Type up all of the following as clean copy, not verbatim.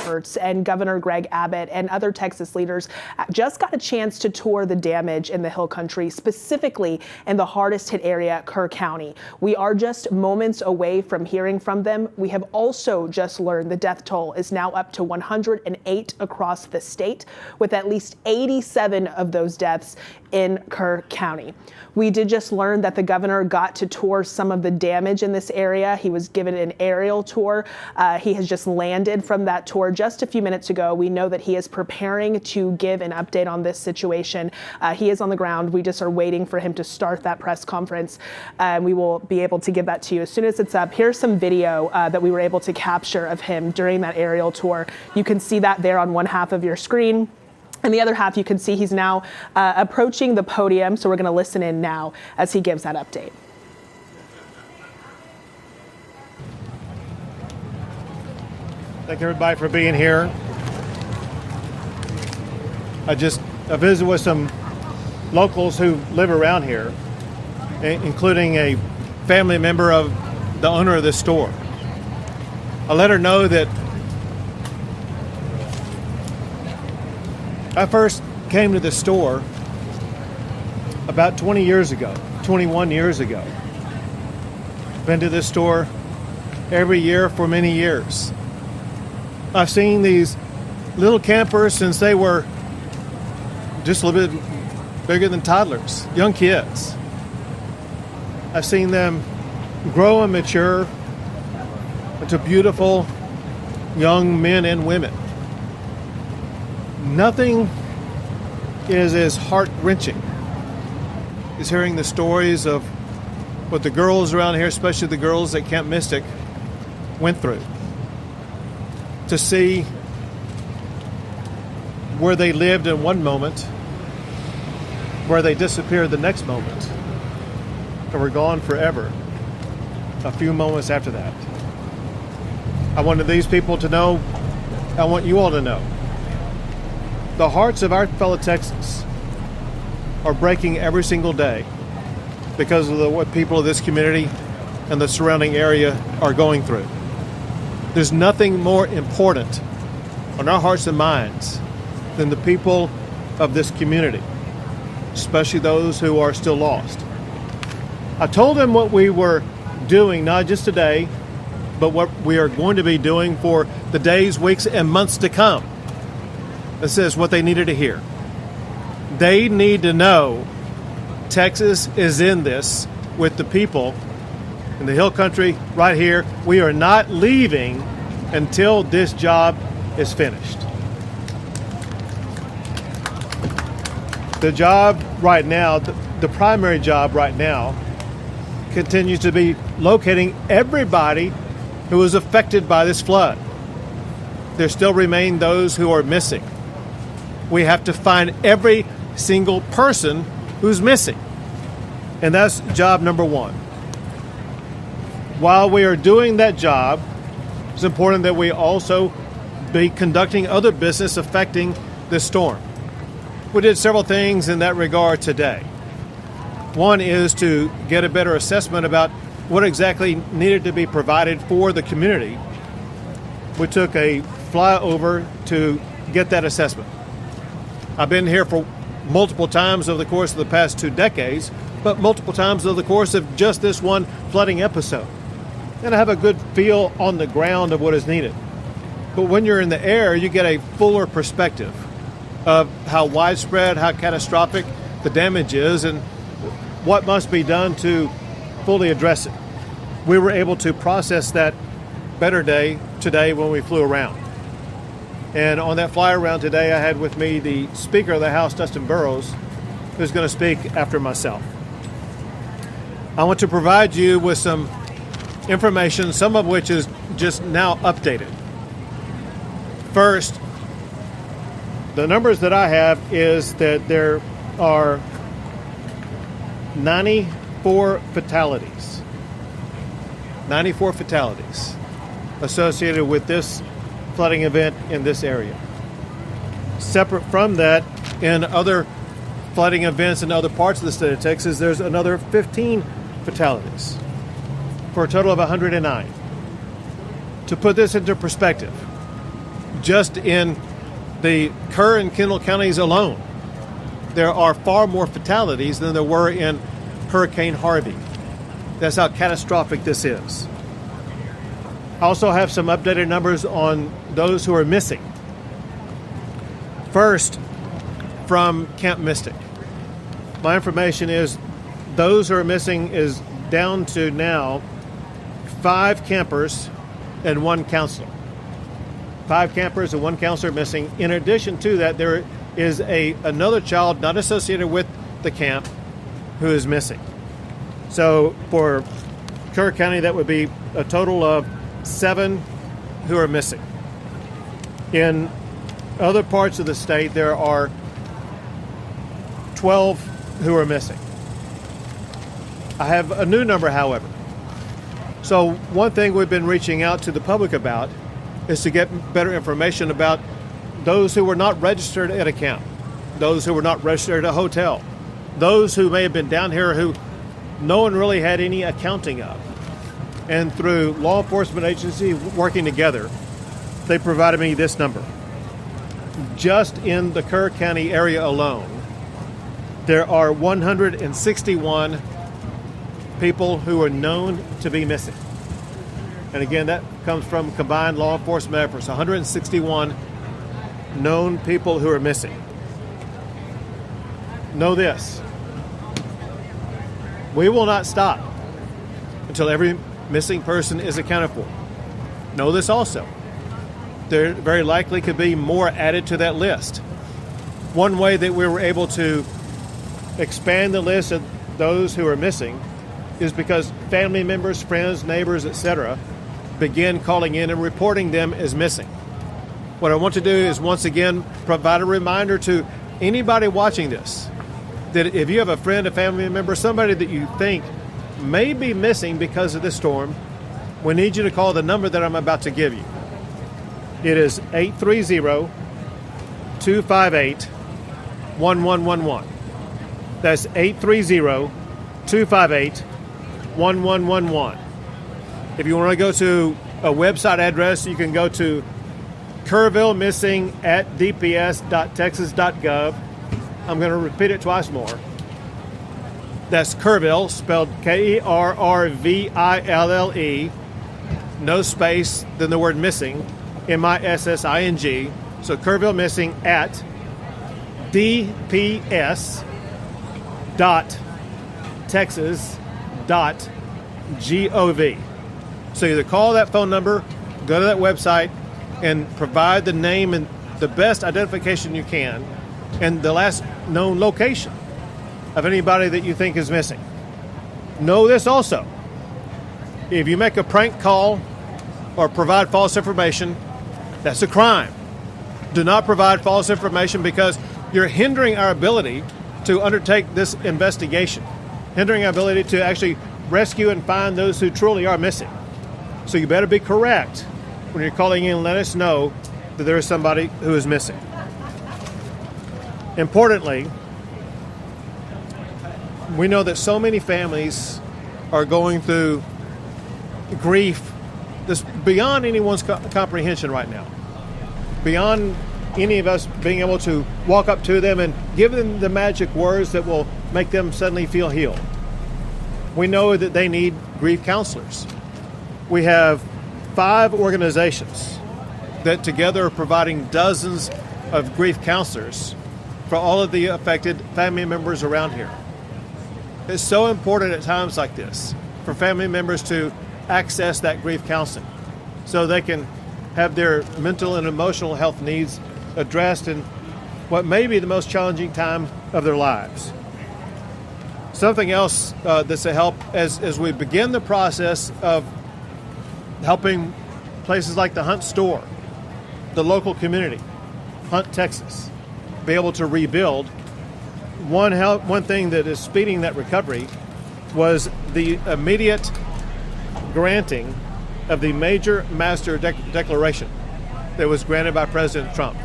efforts, and Governor Greg Abbott and other Texas leaders just got a chance to tour the damage in the Hill Country, specifically in the hardest hit area, Kerr County. We are just moments away from hearing from them. We have also just learned the death toll is now up to 108 across the state, with at least 87 of those deaths in Kerr County. We did just learn that the governor got to tour some of the damage in this area. He was given an aerial tour. He has just landed from that tour just a few minutes ago. We know that he is preparing to give an update on this situation. He is on the ground. We just are waiting for him to start that press conference. We will be able to give that to you as soon as it's up. Here's some video that we were able to capture of him during that aerial tour. You can see that there on one half of your screen. And the other half, you can see he's now approaching the podium. So we're going to listen in now as he gives that update. Thank everybody for being here. I visited with some locals who live around here, including a family member of the owner of this store. I let her know that I first came to the store about 21 years ago. Been to this store every year for many years. I've seen these little campers since they were just a little bit bigger than toddlers, young kids. I've seen them grow and mature into beautiful young men and women. Nothing is as heart-wrenching as hearing the stories of what the girls around here, especially the girls at Camp Mystic, went through. To see where they lived in one moment, where they disappeared the next moment, and were gone forever a few moments after that. I wanted these people to know, I want you all to know, the hearts of our fellow Texans are breaking every single day because of what people of this community and the surrounding area are going through. There's nothing more important on our hearts and minds than the people of this community, especially those who are still lost. I told them what we were doing, not just today, but what we are going to be doing for the days, weeks, and months to come. This is what they needed to hear. They need to know Texas is in this with the people in the Hill Country right here. We are not leaving until this job is finished. The job right now, the primary job right now, continues to be locating everybody who was affected by this flood. There still remain those who are missing. We have to find every single person who's missing. And that's job number one. While we are doing that job, it's important that we also be conducting other business affecting this storm. We did several things in that regard today. One is to get a better assessment about what exactly needed to be provided for the community. We took a flyover to get that assessment. I've been here for multiple times over the course of the past 2 decades, but multiple times over the course of just this one flooding episode. And I have a good feel on the ground of what is needed. But when you're in the air, you get a fuller perspective of how widespread, how catastrophic the damage is, and what must be done to fully address it. We were able to process that better today when we flew around. And on that fly around today, I had with me the Speaker of the House, Dustin Burrows, who's going to speak after myself. I want to provide you with some information, some of which is just now updated. First, the numbers that I have is that there are 94 fatalities. 94 fatalities associated with this flooding event in this area. Separate from that, in other flooding events in other parts of the state of Texas, there's another 15 fatalities for a total of 109. To put this into perspective, Just in the Kerr and Kendall counties alone, there are far more fatalities than there were in Hurricane Harvey. That's how catastrophic this is. I also have some updated numbers on those who are missing. First, from Camp Mystic. My information is those who are missing is down to now 5 campers and 1 counselor. 5 campers and 1 counselor missing. In addition to that, there is another child not associated with the camp who is missing. So for Kerr County, that would be a total of 7 who are missing. In other parts of the state, there are 12 who are missing. I have a new number, however. So one thing we've been reaching out to the public about is to get better information about those who were not registered at a camp, those who were not registered at a hotel, those who may have been down here who no one really had any accounting of. And through law enforcement agency working together, they provided me this number. Just in the Kerr County area alone, there are 161 people who are known to be missing. And again, that comes from combined law enforcement efforts, 161 known people who are missing. Know this, we will not stop until every missing person is accounted for. Know this also, there very likely could be more added to that list. One way that we were able to expand the list of those who are missing is because family members, friends, neighbors, etc. begin calling in and reporting them as missing. What I want to do is once again provide a reminder to anybody watching this that if you have a friend, a family member, somebody that you think may be missing because of this storm, we need you to call the number that I'm about to give you. It is 830-258-1111. That's 830-258-1111. If you want to go to a website address, you can go to kerrvillemissing@dps.texas.gov. I'm going to repeat it twice more. That's Kerrville, spelled Kerrville, no space, then the word missing, MISSING. So Kerrville Missing at dps.texas.gov. So either call that phone number, go to that website, and provide the name and the best identification you can and the last known location of anybody that you think is missing. Know this also. If you make a prank call or provide false information, that's a crime. Do not provide false information because you're hindering our ability to undertake this investigation, hindering our ability to actually rescue and find those who truly are missing. So you better be correct when you're calling in and let us know that there is somebody who is missing. Importantly, we know that so many families are going through grief that's beyond anyone's comprehension right now. Beyond any of us being able to walk up to them and give them the magic words that will make them suddenly feel healed. We know that they need grief counselors. We have 5 organizations that together are providing dozens of grief counselors for all of the affected family members around here. It's so important at times like this for family members to access that grief counseling so they can have their mental and emotional health needs addressed in what may be the most challenging time of their lives. Something else that's a help as we begin the process of helping places like the Hunt store, the local community, Hunt, Texas, be able to rebuild. One thing that is speeding that recovery was the immediate granting of the major master declaration that was granted by President Trump.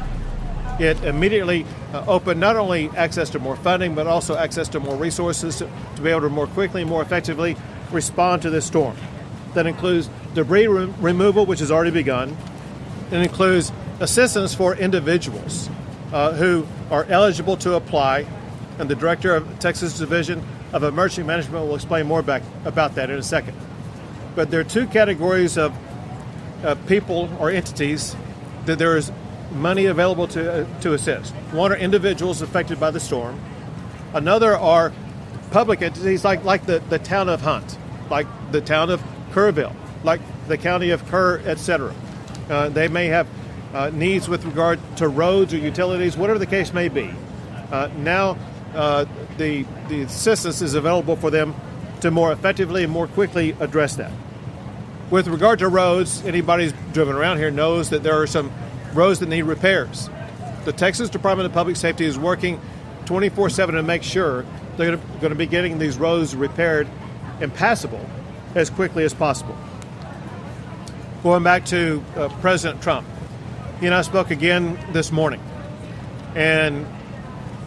It immediately opened not only access to more funding, but also access to more resources to be able to more quickly and more effectively respond to this storm. That includes debris removal, which has already begun. It includes assistance for individuals who are eligible to apply, and the director of Texas Division of Emergency Management will explain more about that in a second. But there are two categories of people or entities that there is money available to assist. One are individuals affected by the storm. Another are public entities like the town of Hunt, like the town of Kerrville, like the county of Kerr, etc. They may have needs with regard to roads or utilities, whatever the case may be. Now the assistance is available for them to more effectively and more quickly address that. With regard to roads, anybody who's driven around here knows that there are some roads that need repairs. The Texas Department of Public Safety is working 24/7 to make sure they're going to be getting these roads repaired and passable as quickly as possible. Going back to President Trump, he and I spoke again this morning, and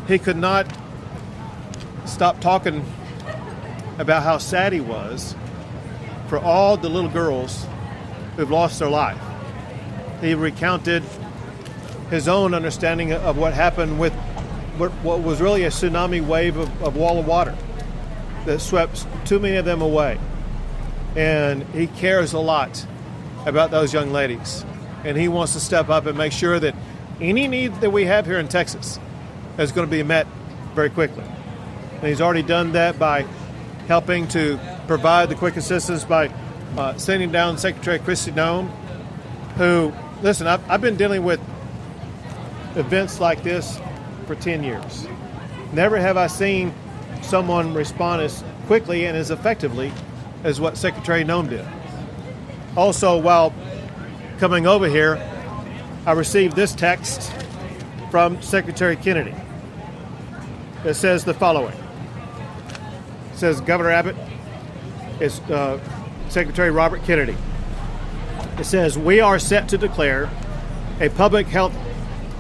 he could not stop talking about how sad he was for all the little girls who've lost their life. He recounted his own understanding of what happened with what was really a tsunami wave of wall of water that swept too many of them away. And he cares a lot about those young ladies. And he wants to step up and make sure that any need that we have here in Texas is going to be met very quickly. And he's already done that by helping to provide the quick assistance by sending down Secretary Kristi Noem, who, listen, I've been dealing with events like this for 10 years. Never have I seen someone respond as quickly and as effectively as what Secretary Noem did. Also, while coming over here, I received this text from Secretary Kennedy. It says the following. It says, Governor Abbott, it's Secretary Robert Kennedy. It says, we are set to declare a public health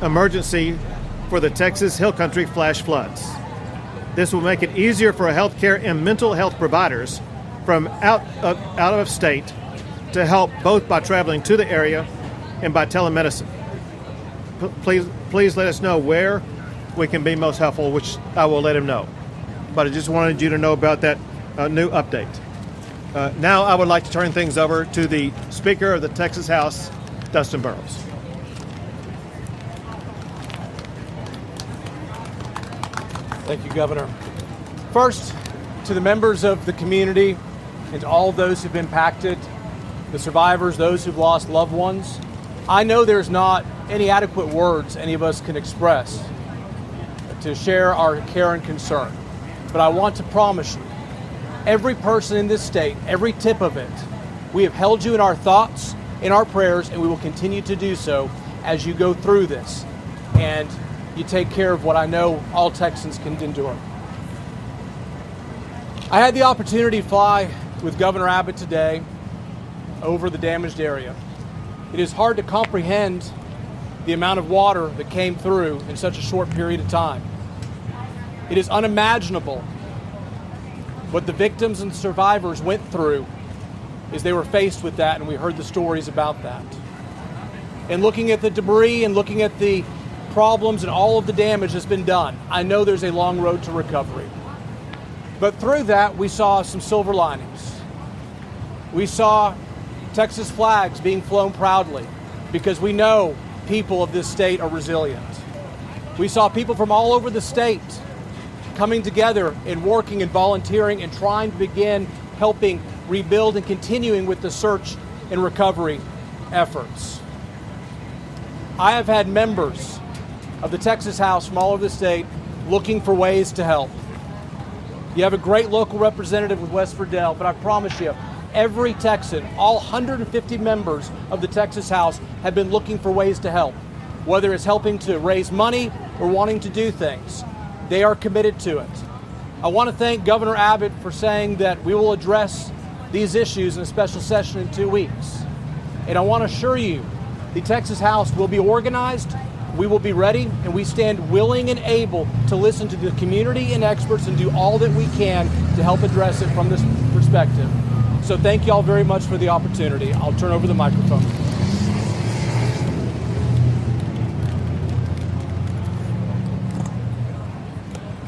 emergency for the Texas Hill Country flash floods. This will make it easier for healthcare and mental health providers from out of state to help both by traveling to the area and by telemedicine. Please let us know where we can be most helpful, which I will let him know. But I just wanted you to know about that new update. Now I would like to turn things over to the Speaker of the Texas House, Dustin Burrows. Thank you, Governor. First, to the members of the community and to all those who've been impacted, the survivors, those who've lost loved ones, I know there's not any adequate words any of us can express to share our care and concern. But I want to promise you, every person in this state, every tip of it, we have held you in our thoughts, in our prayers, and we will continue to do so as you go through this. And you take care of what I know all Texans can endure. I had the opportunity to fly with Governor Abbott today over the damaged area. It is hard to comprehend the amount of water that came through in such a short period of time. It is unimaginable what the victims and survivors went through as they were faced with that, and we heard the stories about that. And looking at the debris and looking at the problems and all of the damage that's been done, I know there's a long road to recovery. But through that, we saw some silver linings. We saw Texas flags being flown proudly because we know people of this state are resilient. We saw people from all over the state coming together and working and volunteering and trying to begin helping rebuild and continuing with the search and recovery efforts. I have had members of the Texas House from all over the state looking for ways to help. You have a great local representative with West Verdell, but I promise you, every Texan, all 150 members of the Texas House have been looking for ways to help, whether it's helping to raise money or wanting to do things. They are committed to it. I want to thank Governor Abbott for saying that we will address these issues in a special session in 2 weeks. And I want to assure you, the Texas House will be organized, we will be ready, and we stand willing and able to listen to the community and experts and do all that we can to help address it from this perspective. So thank you all very much for the opportunity. I'll turn over the microphone.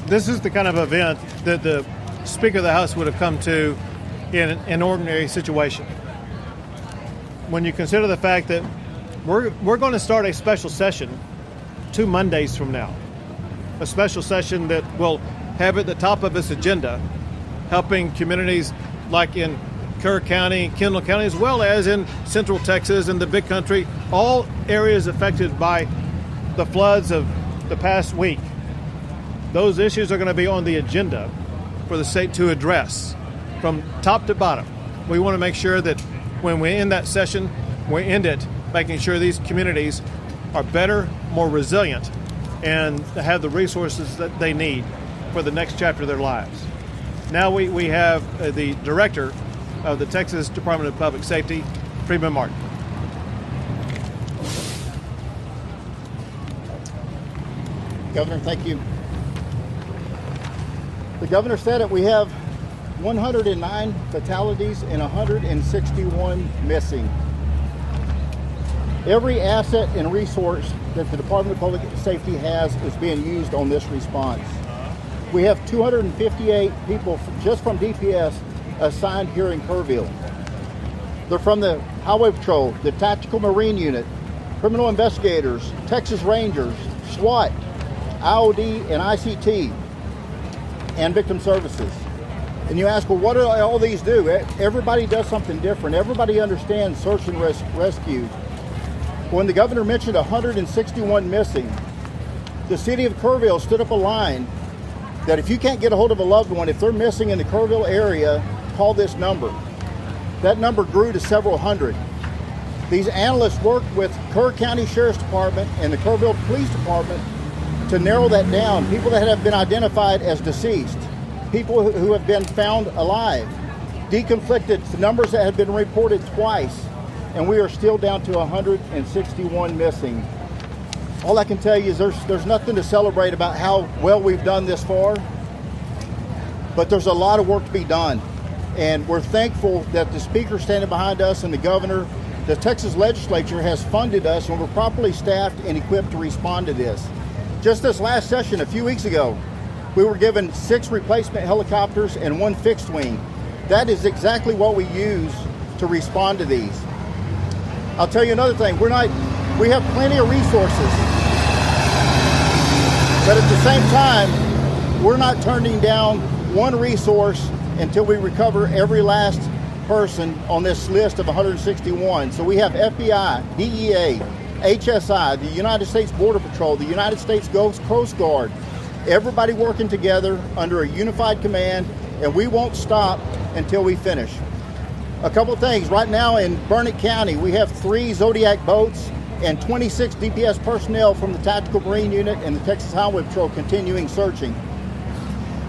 This is the kind of event that the Speaker of the House would have come to in an ordinary situation. When you consider the fact that we're going to start a special session 2 Mondays from now, a special session that will have at the top of its agenda helping communities like in Kerr County, Kendall County, as well as in Central Texas and the Big Country, all areas affected by the floods of the past week. Those issues are going to be on the agenda for the state to address from top to bottom. We want to make sure that when we end that session, we end it making sure these communities are better, more resilient, and have the resources that they need for the next chapter of their lives. Now we have the director of the Texas Department of Public Safety, Freeman Martin. Governor, thank you. The governor said it. We have 109 fatalities and 161 missing. Every asset and resource that the Department of Public Safety has is being used on this response. We have 258 people just from DPS assigned here in Kerrville. They're from the Highway Patrol, the Tactical Marine Unit, Criminal Investigators, Texas Rangers, SWAT, IOD and ICT, and Victim Services. And you ask, well, what do all these do? Everybody does something different. Everybody understands search and rescue. When the governor mentioned 161 missing, the city of Kerrville stood up a line that if you can't get a hold of a loved one, if they're missing in the Kerrville area, call this number. That number grew to several hundred. These analysts worked with Kerr County Sheriff's Department and the Kerrville Police Department to narrow that down. People that have been identified as deceased, people who have been found alive, deconflicted, the numbers that have been reported twice, and we are still down to 161 missing. All I can tell you is there's nothing to celebrate about how well we've done this far, but there's a lot of work to be done. And we're thankful that the speaker standing behind us and the governor, the Texas legislature has funded us, and we're properly staffed and equipped to respond to this. Just this last session, a few weeks ago, we were given 6 replacement helicopters and 1 fixed wing. That is exactly what we use to respond to these. I'll tell you another thing, we have plenty of resources, but at the same time, we're not turning down one resource until we recover every last person on this list of 161. So we have FBI, DEA, HSI, the United States Border Patrol, the United States Coast Guard, everybody working together under a unified command, and we won't stop until we finish. A couple of things. Right now in Burnett County, we have 3 Zodiac boats and 26 DPS personnel from the Tactical Marine Unit and the Texas Highway Patrol continuing searching.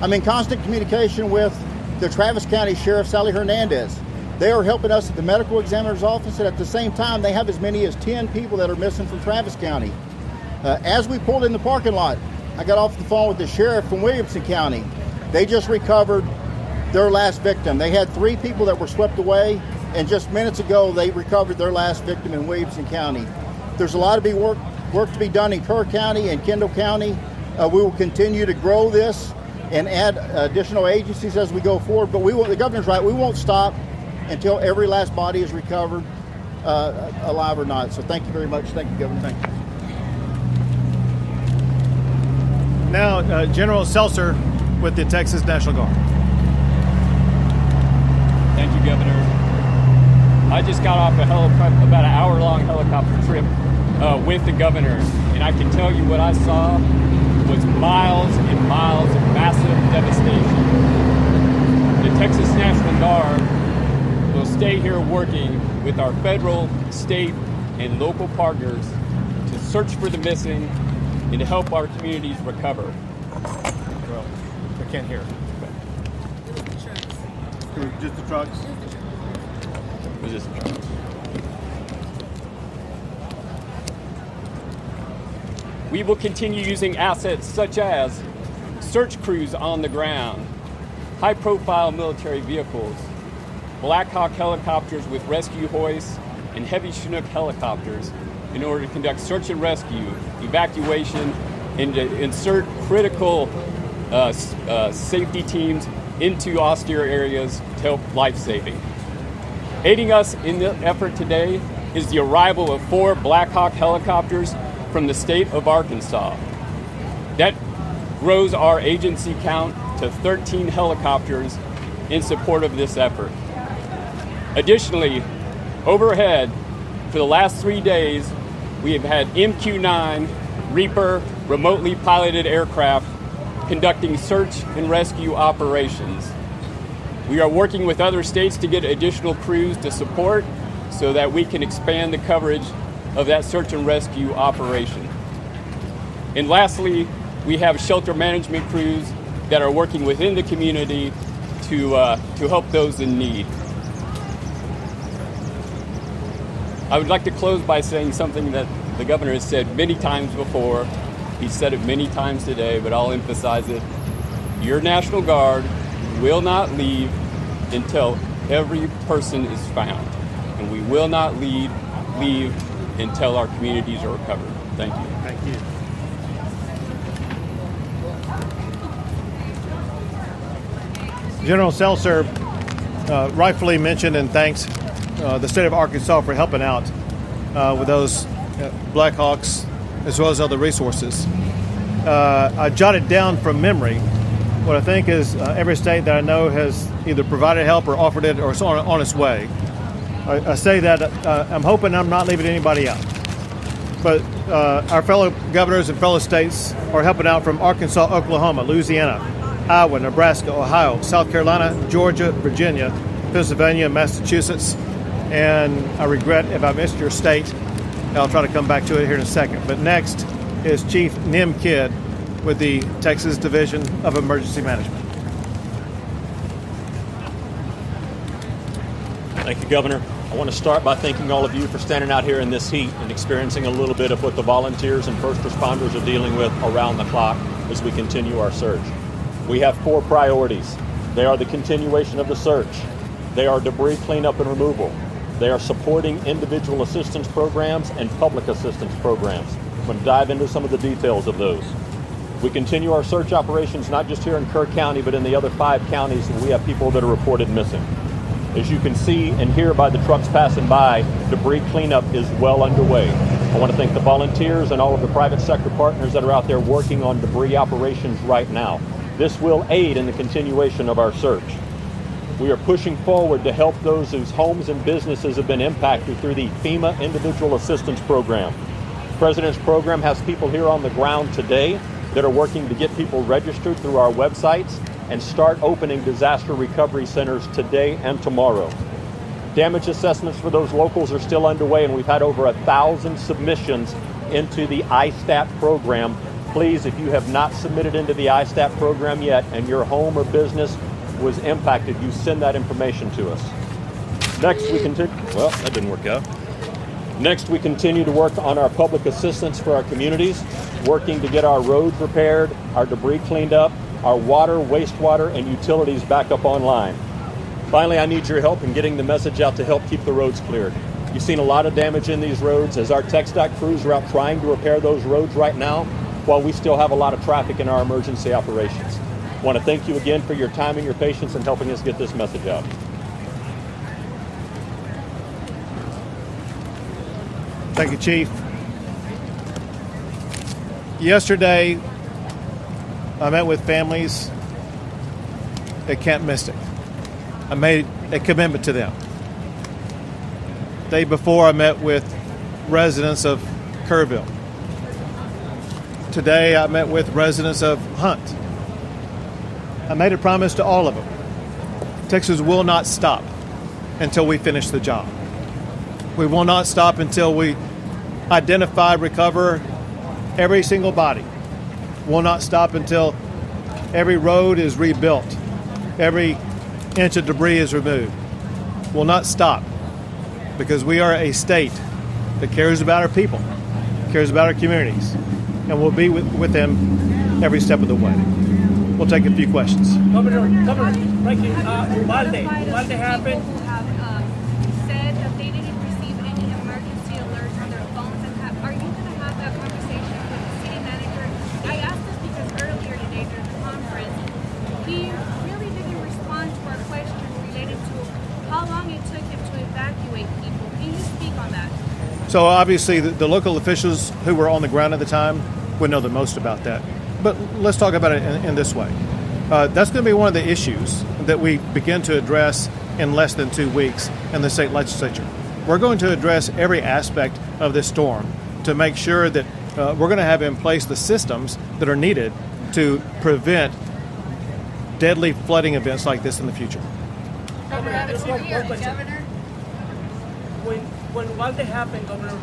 I'm in constant communication with the Travis County Sheriff, Sally Hernandez. They are helping us at the medical examiner's office, and at the same time, they have as many as 10 people that are missing from Travis County. As we pulled in the parking lot, I got off the phone with the sheriff from Williamson County. They just recovered their last victim. They had 3 people that were swept away, and just minutes ago, they recovered their last victim in Williamson County. There's a lot of work to be done in Kerr County and Kendall County. We will continue to grow this and add additional agencies as we go forward. But the governor's right, we won't stop until every last body is recovered, alive or not. So thank you very much. Thank you, Governor. Thank you. Now, General Seltzer with the Texas National Guard. Thank you, Governor. I just got off about an hour-long helicopter trip with the governor, and I can tell you what I saw was miles and miles of massive devastation. The Texas National Guard will stay here working with our federal, state, and local partners to search for the missing and to help our communities recover. Well, I can't hear. Just the trucks? It was just the trucks. We will continue using assets such as search crews on the ground, high-profile military vehicles, Black Hawk helicopters with rescue hoists, and heavy Chinook helicopters in order to conduct search and rescue, evacuation, and to insert critical safety teams into austere areas to help life-saving. Aiding us in the effort today is the arrival of 4 Black Hawk helicopters from the state of Arkansas. That grows our agency count to 13 helicopters in support of this effort. Additionally, overhead, for the last 3 days, we have had MQ-9 Reaper remotely piloted aircraft conducting search and rescue operations. We are working with other states to get additional crews to support so that we can expand the coverage of that search and rescue operation. And lastly, we have shelter management crews that are working within the community to help those in need. I would like to close by saying something that the governor has said many times before. He said it many times today, but I'll emphasize it. Your National Guard will not leave until every person is found. And we will not leave until our communities are recovered. Thank you. Thank you. General Seltzer rightfully mentioned and thanks the state of Arkansas for helping out with those Black Hawks as well as other resources. I jotted down from memory what I think is every state that I know has either provided help or offered it or is on its way. I say that I'm hoping I'm not leaving anybody out. But our fellow governors and fellow states are helping out from Arkansas, Oklahoma, Louisiana, Iowa, Nebraska, Ohio, South Carolina, Georgia, Virginia, Pennsylvania, Massachusetts, and I regret if I missed your state. I'll try to come back to it here in a second. But next is Chief Nim Kidd with the Texas Division of Emergency Management. Thank you, Governor. I want to start by thanking all of you for standing out here in this heat and experiencing a little bit of what the volunteers and first responders are dealing with around the clock as we continue our search. We have 4 priorities. They are the continuation of the search. They are debris cleanup and removal. They are supporting individual assistance programs and public assistance programs. I'm going to dive into some of the details of those. We continue our search operations not just here in Kerr County, but in the other 5 counties where we have people that are reported missing. As you can see and hear by the trucks passing by, debris cleanup is well underway. I want to thank the volunteers and all of the private sector partners that are out there working on debris operations right now. This will aid in the continuation of our search. We are pushing forward to help those whose homes and businesses have been impacted through the FEMA Individual Assistance Program. The President's program has people here on the ground today that are working to get people registered through our websites and start opening disaster recovery centers today and tomorrow. Damage assessments for those locals are still underway, and we've had over 1,000 submissions into the ISTAT program. Please, if you have not submitted into the ISTAT program yet and your home or business was impacted, you send that information to us. Next, we continue. Well, that didn't work out. Next, we continue to work on our public assistance for our communities, working to get our roads repaired, our debris cleaned up, our water, wastewater, and utilities back up online. Finally, I need your help in getting the message out to help keep the roads cleared. You've seen a lot of damage in these roads as our TxDOT crews are out trying to repair those roads right now, while we still have a lot of traffic in our emergency operations. I want to thank you again for your time and your patience in helping us get this message out. Thank you, Chief. Yesterday, I met with families at Camp Mystic. I made a commitment to them. The day before, I met with residents of Kerrville. Today, I met with residents of Hunt. I made a promise to all of them. Texas will not stop until we finish the job. We will not stop until we identify, recover every single body. We'll not stop until every road is rebuilt, every inch of debris is removed. We'll not stop because we are a state that cares about our people, cares about our communities, and we'll be with them every step of the way. We'll take a few questions. Governor, thank you. Monday happened. Have said that they didn't receive any emergency alerts on their phones. And are you going to have that conversation with the city manager? I asked this because earlier today during the conference, So obviously the local officials who were on the ground at the time would know the most about that. But let's talk about it in this way. That's going to be one of the issues that we begin to address in less than 2 weeks in the state legislature. We're going to address every aspect of this storm to make sure that we're going to have in place the systems that are needed to prevent deadly flooding events like this in the future. Governor. When Walde happened, Governor,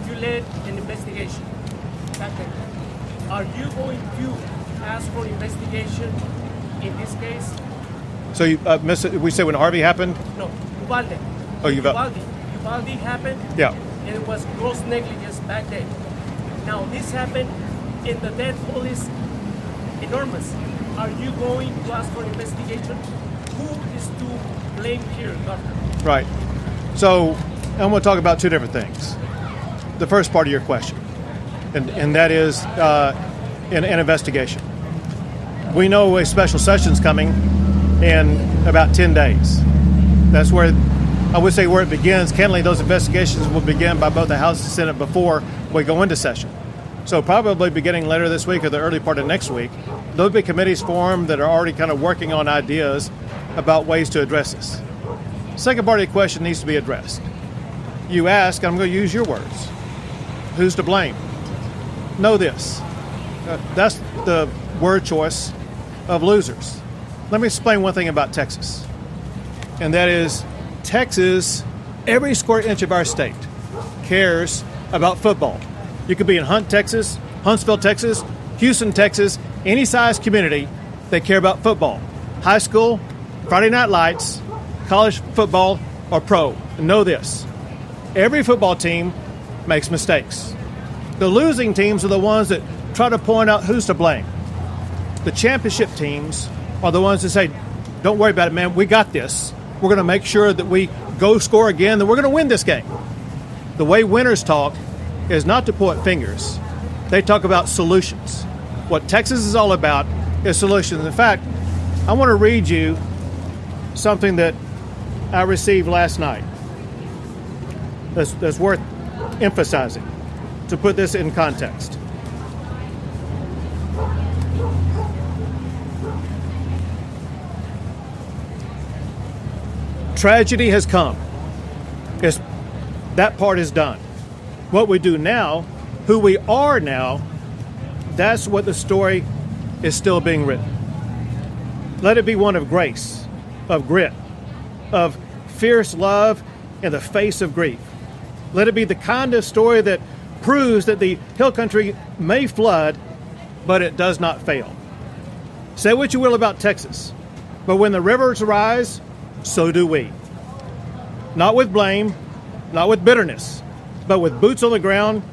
you led an investigation back then. Are you going to ask for investigation in this case? So we said when Harvey happened? No, Uvalde. Oh, Uvalde happened. Yeah. And it was gross negligence back then. Now this happened, and the death toll is enormous. Are you going to ask for investigation? Who is to blame here, Governor? Right. So I'm going to talk about two different things. The first part of your question, and that is an investigation. We know a special session's coming in about 10 days. That's where, I would say, where it begins. Candidly, those investigations will begin by both the House and Senate before we go into session. So probably beginning later this week or the early part of next week, there'll be committees formed that are already kind of working on ideas about ways to address this. Second part of the question needs to be addressed. You ask, and I'm going to use your words, who's to blame? Know this. That's the word choice of losers. Let me explain one thing about Texas. And that is, Texas, every square inch of our state, cares about football. You could be in Hunt, Texas, Huntsville, Texas, Houston, Texas, any size community, they care about football. High school, Friday night lights, college football, or pro. And know this. Every football team makes mistakes. The losing teams are the ones that try to point out who's to blame. The championship teams are the ones that say, don't worry about it, man, we got this. We're going to make sure that we go score again, that we're going to win this game. The way winners talk is not to point fingers. They talk about solutions. What Texas is all about is solutions. In fact, I want to read you something that I received last night that's worth emphasizing to put this in context. Tragedy has come. That part is done. What we do now, who we are now, that's what the story is still being written. Let it be one of grace, of grit, of fierce love in the face of grief. Let it be the kind of story that proves that the hill country may flood, but it does not fail. Say what you will about Texas, but when the rivers rise, so do we. Not with blame, not with bitterness, but with boots on the ground,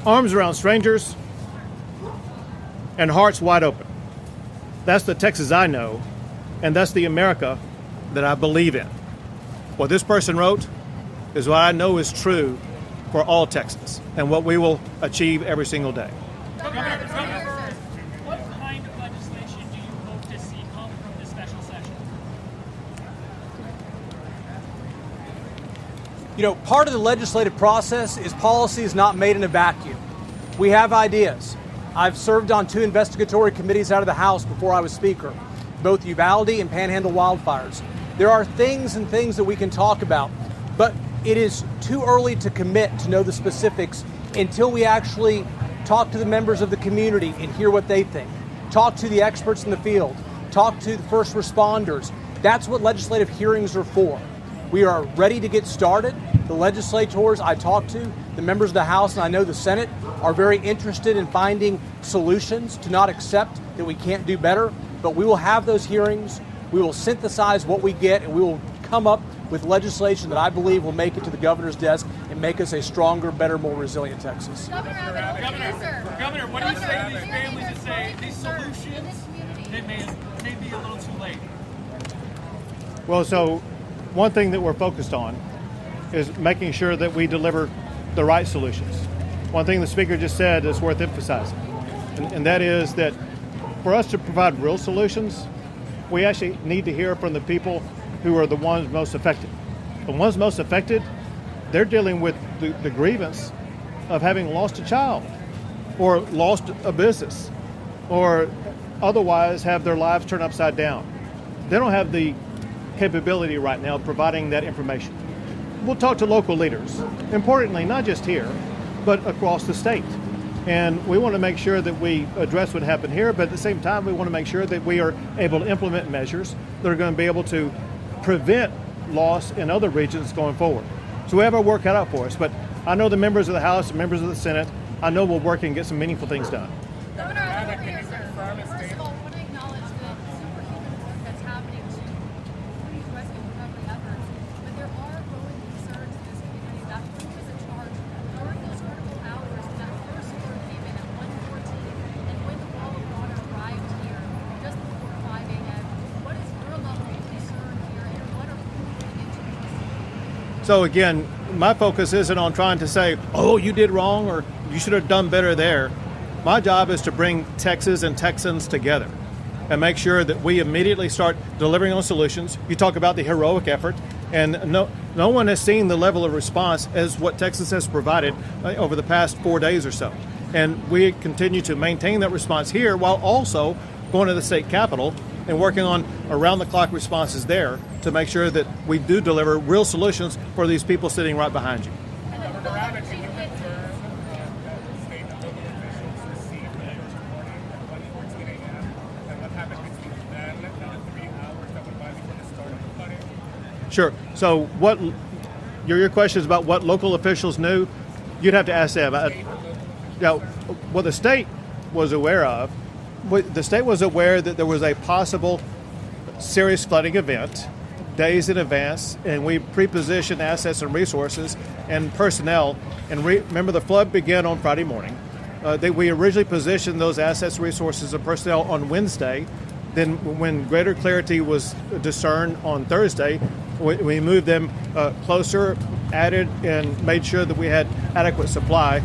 arms around strangers, and hearts wide open. That's the Texas I know, and that's the America that I believe in. What this person wrote is what I know is true for all Texans, and what we will achieve every single day. Governor, what kind of legislation do you hope to see come from this special session? You know, part of the legislative process is policy is not made in a vacuum. We have ideas. I've served on 2 investigatory committees out of the House before I was Speaker, both Uvalde and Panhandle wildfires. There are things that we can talk about, but it is too early to commit to know the specifics until we actually talk to the members of the community and hear what they think. Talk to the experts in the field. Talk to the first responders. That's what legislative hearings are for. We are ready to get started. The legislators I talk to, the members of the House, and I know the Senate, are very interested in finding solutions to not accept that we can't do better. But we will have those hearings. We will synthesize what we get, and we will come up with legislation that I believe will make it to the governor's desk and make us a stronger, better, more resilient Texas. Governor, what do you say to these families that say these solutions they may be a little too late? Well, so one thing that we're focused on is making sure that we deliver the right solutions. One thing the speaker just said is worth emphasizing, and that is that for us to provide real solutions, we actually need to hear from the people who are the ones most affected. The ones most affected, they're dealing with the grievance of having lost a child or lost a business or otherwise have their lives turned upside down. They don't have the capability right now of providing that information. We'll talk to local leaders, importantly, not just here, but across the state. And we want to make sure that we address what happened here, but at the same time, we want to make sure that we are able to implement measures that are going to be able to prevent loss in other regions going forward. So we have our work cut out for us, but I know the members of the House and members of the Senate, I know we'll work and get some meaningful things done. Governor, I want to hear, sir. First of all, I want to acknowledge the superhuman work that's happening to these rescue and recovery efforts, but there are growing concerns in this community about who is in charge during those critical hours when that first alert came in at 1:14 and when the wall of water arrived here just before 5 a.m. What is your level of concern here, and what are we putting into this? So again, my focus isn't on trying to say, oh, you did wrong or you should have done better there. My job is to bring Texas and Texans together and make sure that we immediately start delivering on solutions. You talk about the heroic effort, and no one has seen the level of response as what Texas has provided over the past 4 days or so. And we continue to maintain that response here while also going to the state capitol and working on around-the-clock responses there to make sure that we do deliver real solutions for these people sitting right behind you. Sure. So what your question is about what local officials knew, you'd have to ask them. Now, what the state was aware of, the state was aware that there was a possible serious flooding event days in advance, and we pre-positioned assets and resources and personnel. And remember, the flood began on Friday morning. We originally positioned those assets, resources, and personnel on Wednesday. Then when greater clarity was discerned on Thursday, we moved them closer, added, and made sure that we had adequate supply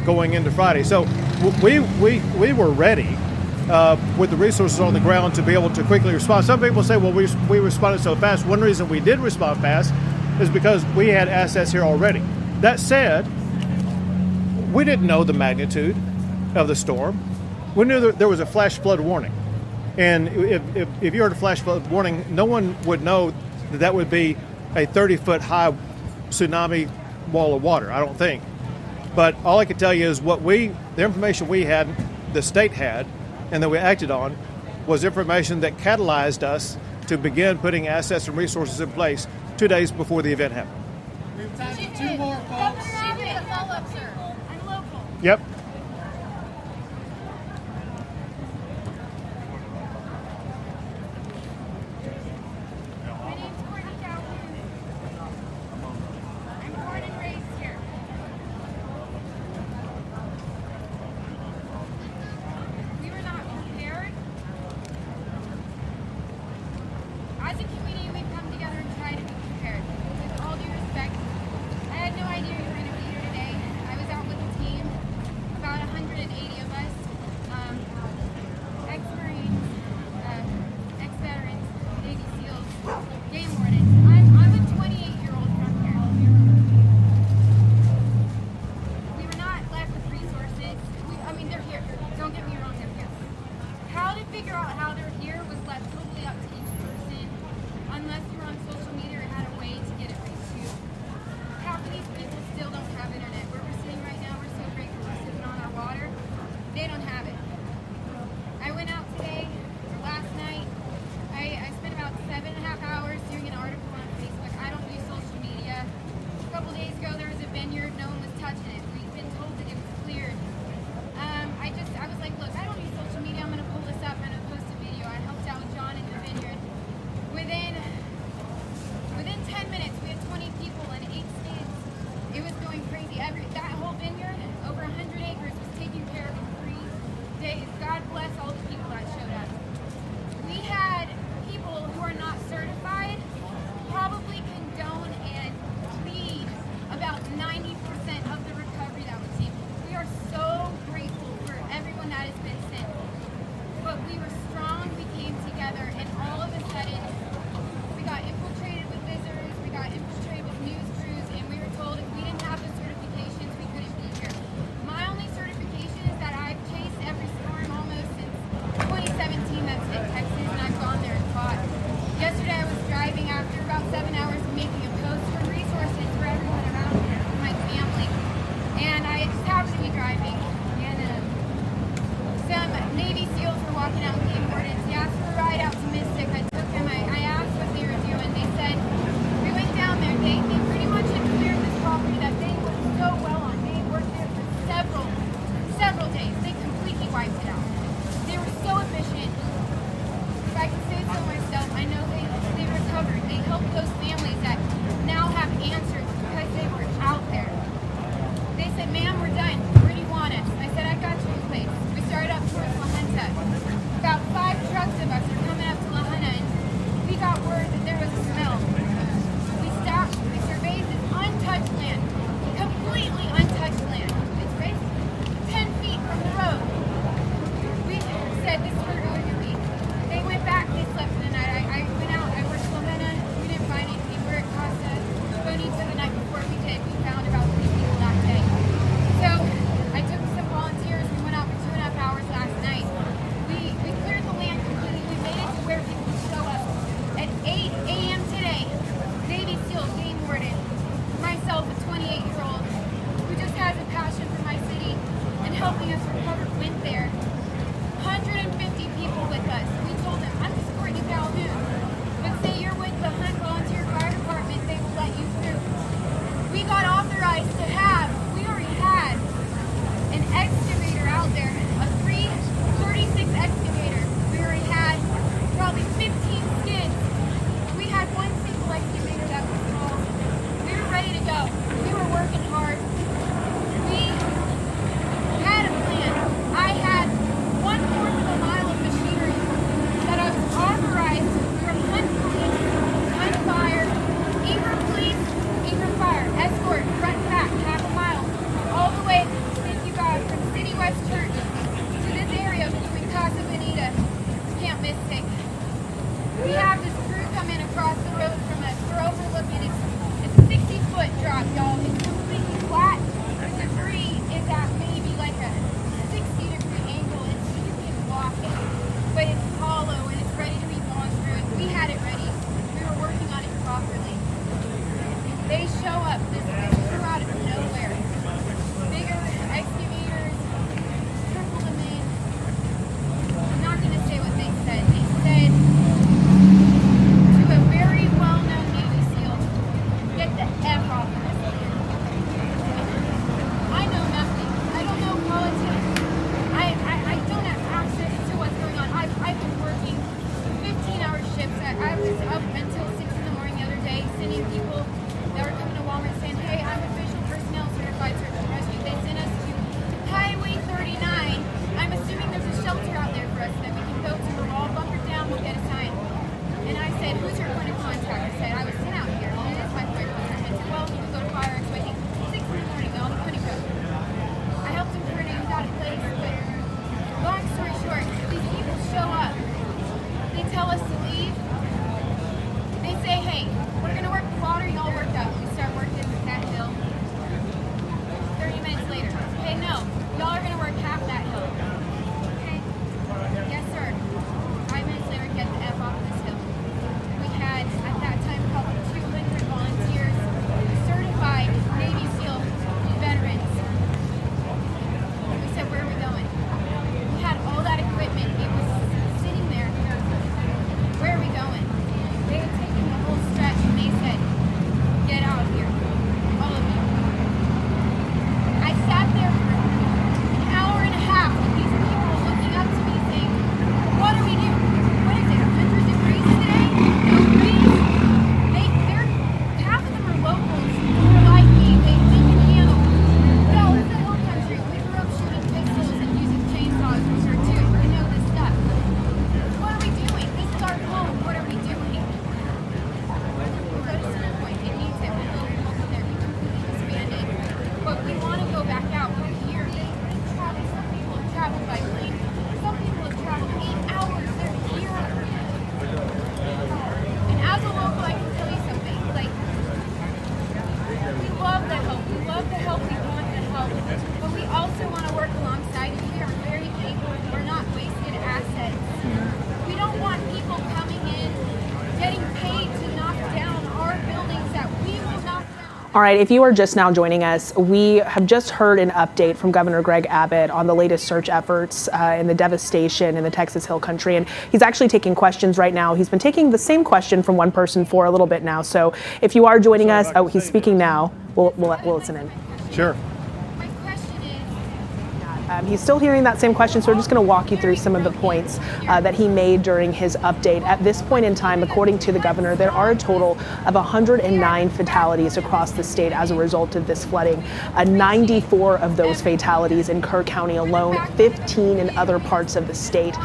going into Friday. So we were ready with the resources on the ground to be able to quickly respond. Some people say, well, we responded so fast. One reason we did respond fast is because we had assets here already. That said, we didn't know the magnitude of the storm. We knew that there was a flash flood warning. And if you heard a flash flood warning, no one would know that that would be a 30-foot high tsunami wall of water, I don't think. But all I can tell you is the information we had, the state had, and that we acted on, was information that catalyzed us to begin putting assets and resources in place 2 days before the event happened. We have time for two more folks. A follow-up, sir. I'm local. Yep. As a community, we've come together and tried to be prepared. With all due respect, I had no idea you were going to be here today. I was out with a team, about 180 of us, ex-Marines, ex-veterans, Navy SEALs, game wardens. I'm a 28-year-old from here. We were not left with resources. They're here. Don't get me wrong, they're here. How to figure out how they're here was left totally up to each person, unless you're on social media or had a way to get it reached to you. Half of these people still don't have internet. Where we're sitting right now, we're so grateful we're sitting on our water. They don't have it. I went out today, or last night, I spent about 7.5 hours doing an article on Facebook. I don't use social media. A couple days ago, there was a vineyard, no one was touching it. We've been told that it was cleared. I was like, look, I don't use social media. I'm going to pull this up. I'm going to post a video. I helped out with John and helping us recover went there. 150 people with us. We told them, I'm just Courtney Calhoun, but say you're with the Hunt Volunteer Fire Department, they will let you through. We got authorized to have, we already had an excavator out there, a 36 excavator. We already had probably 15 skids. We had one single excavator that was small. We were ready to go. We were working hard. We had a plan. I had 1/4 of a mile of machinery that I was authorized from Hunt Police, Hunt Fire, Ingram Police, Ingram Fire, escort, front and back, half a mile, all the way, thank you God, from City West Church to this area between Casa Bonita to Camp Mystic. We have this crew come in across the road from us. We're overlooking it. It's a 60-foot drop, y'all. It's completely flat. The debris is at maybe like a 60-degree angle. You can walk it, but it's hollow and it's ready to be gone through. And we had it ready. We were working on it properly. They show up. This crew out of nowhere. Bigger excavators, triple them in. I'm not going to say what they said. They said to a very well-known Navy SEAL, get the F off of this land. I know nothing. I don't know politics. I don't have access to what's going on. I've been working 15-hour shifts. I was up until 6 in the morning the other day sending people that were coming to Walmart saying, hey, I'm official personnel certified search and rescue. They sent us to Highway 39. I'm assuming there's a shelter out there for us that we can go to. We're all bunkered down. We'll get a sign. And I said, who's your point of contact? I said, I was sent out here. And it is my point of contact. I said, well, you can go to fire. It's waiting 6 in the morning on the Honey Road. I helped him turn it out of place. But long story short, these people show up. They tell us to leave. They say, hey, we're going to work the water. You all work out. We start working that hill. 30 minutes later. Hey, no. Y'all are going to work half that hill. Okay? Yes, sir. 5 minutes later, get the F off this hill. We had, at that time, probably 200 volunteers, certified Navy SEAL veterans. We said, where are we going? We had all that equipment. It was sitting there. Where are we going? They had taken the whole stretch and they said, get out of here. All of you. I sat there for an hour and a half with these people looking up to me saying, what do we do? What is it, 100 degrees today? No breeze? Half of them are locals who are like me. They can handle. No, it's the hill country. We grew up shooting pistols and using chainsaws for sure too. We know this stuff. What are we doing? This is our home. What are we doing? We'll go to Center Point. It needs it. We built a home there. We completely expanded. But we want to go back out. We're here. Some people have traveled by plane. Some people have traveled 8 hours. They're here. And as a local, I can tell you something. Like, we love the help. We love the help. We want the help. But we also want to work alongside you. We are very able. We're not wasted assets. We don't want people coming in, getting paid to knock down our buildings that we will knock down. All right, if you are just now joining us, we have just heard an update from Governor Greg Abbott on the latest search efforts and the devastation in the Texas Hill Country. And he's actually taking questions right now. He's been taking the same question from one person for a little bit now. So if you are joining us, oh, he's speaking now. We'll listen in. Sure. My question is, He's still hearing that same question, so we're just going to walk you through some of the points that he made during his update. At this point in time, according to the governor, there are a total of 109 fatalities across the state as a result of this flooding. 94 of those fatalities in Kerr County alone, 15 in other parts of the state.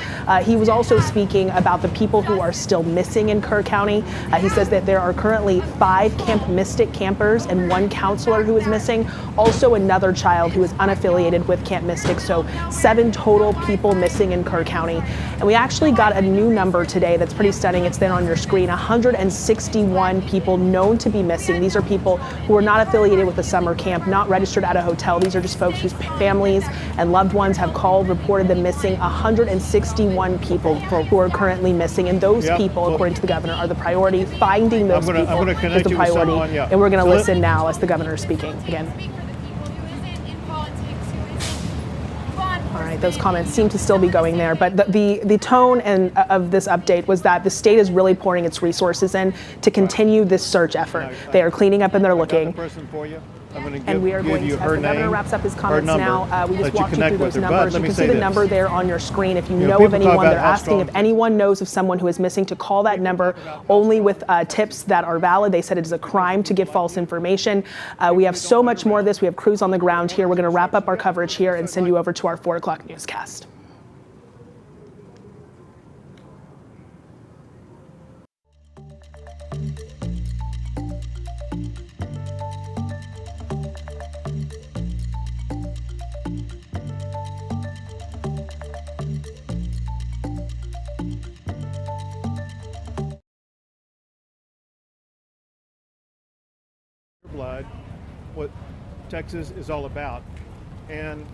He was also speaking about the people who are still missing in Kerr County. He says that there are currently 5 Camp Mystic campers and 1 counselor who is missing. Also another child who is unaffiliated with Camp Mystic. So 7 total people missing in Kerr County. And we actually got a new number today that's pretty stunning. It's there on your screen. 161 people known to be missing. These are people who are not affiliated with the summer camp, not registered at a hotel. These are just folks whose families and loved ones have called, reported them missing. 161 people who are currently missing. And those people, according to the governor, are the priority. Finding those people is the priority. And we're going to listen now as the governor is speaking again. All right, those comments seem to still be going there, but the tone of this update was that the state is really pouring its resources in to continue this search effort. They are cleaning up and they're looking. And we are going to, as the governor wraps up his comments now, we just walked you through those numbers. You can see the number there on your screen. If you know of anyone, they're asking if anyone knows of someone who is missing to call that number only with tips that are valid. They said it is a crime to give false information. We have so much more of this. We have crews on the ground here. We're going to wrap up our coverage here and send you over to our 4 o'clock newscast. Blood, what Texas is all about. And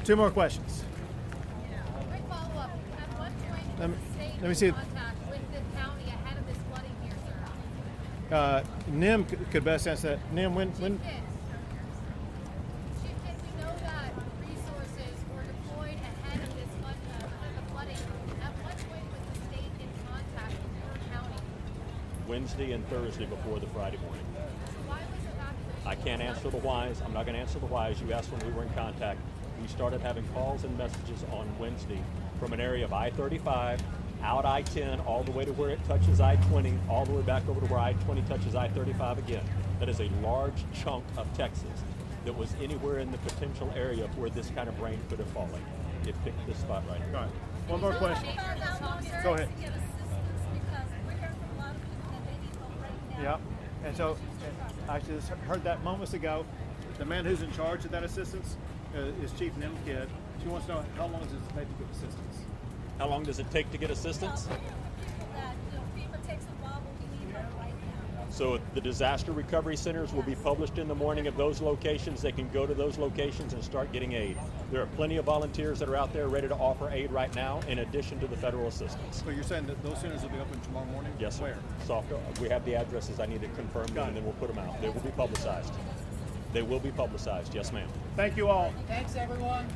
Two more questions. Quick follow-up. At what point Let was me- the state let me see. in contact with the county ahead of this flooding here, sir? Nim could best answer that. Nim, when Chief Kidd, we know that resources were deployed ahead of this the flooding. At what point was the state in contact with your county? Wednesday and Thursday before the Friday morning. Why was evacuation? I can't answer the whys. I'm not going to answer the whys. You asked when we were in contact. We started having calls and messages on Wednesday from an area of I-35, out I-10, all the way to where it touches I-20, all the way back over to where I-20 touches I-35 again. That is a large chunk of Texas that was anywhere in the potential area where this kind of rain could have fallen. It picked this spot right here. All right. One more question. Go ahead. Yep. And so I just heard that moments ago. The man who's in charge of that assistance is Chief Nim Kidd. She wants to know how long does it take to get assistance? How long does it take to get assistance? So the disaster recovery centers will be published in the morning of those locations. They can go to those locations and start getting aid. There are plenty of volunteers that are out there ready to offer aid right now, in addition to the federal assistance. So you're saying that those centers will be open tomorrow morning? Yes, sir. Where? We have the addresses. I need to confirm them, and then we'll put them out. They will be publicized. They will be publicized. Yes, ma'am. Thank you all. Thanks, everyone.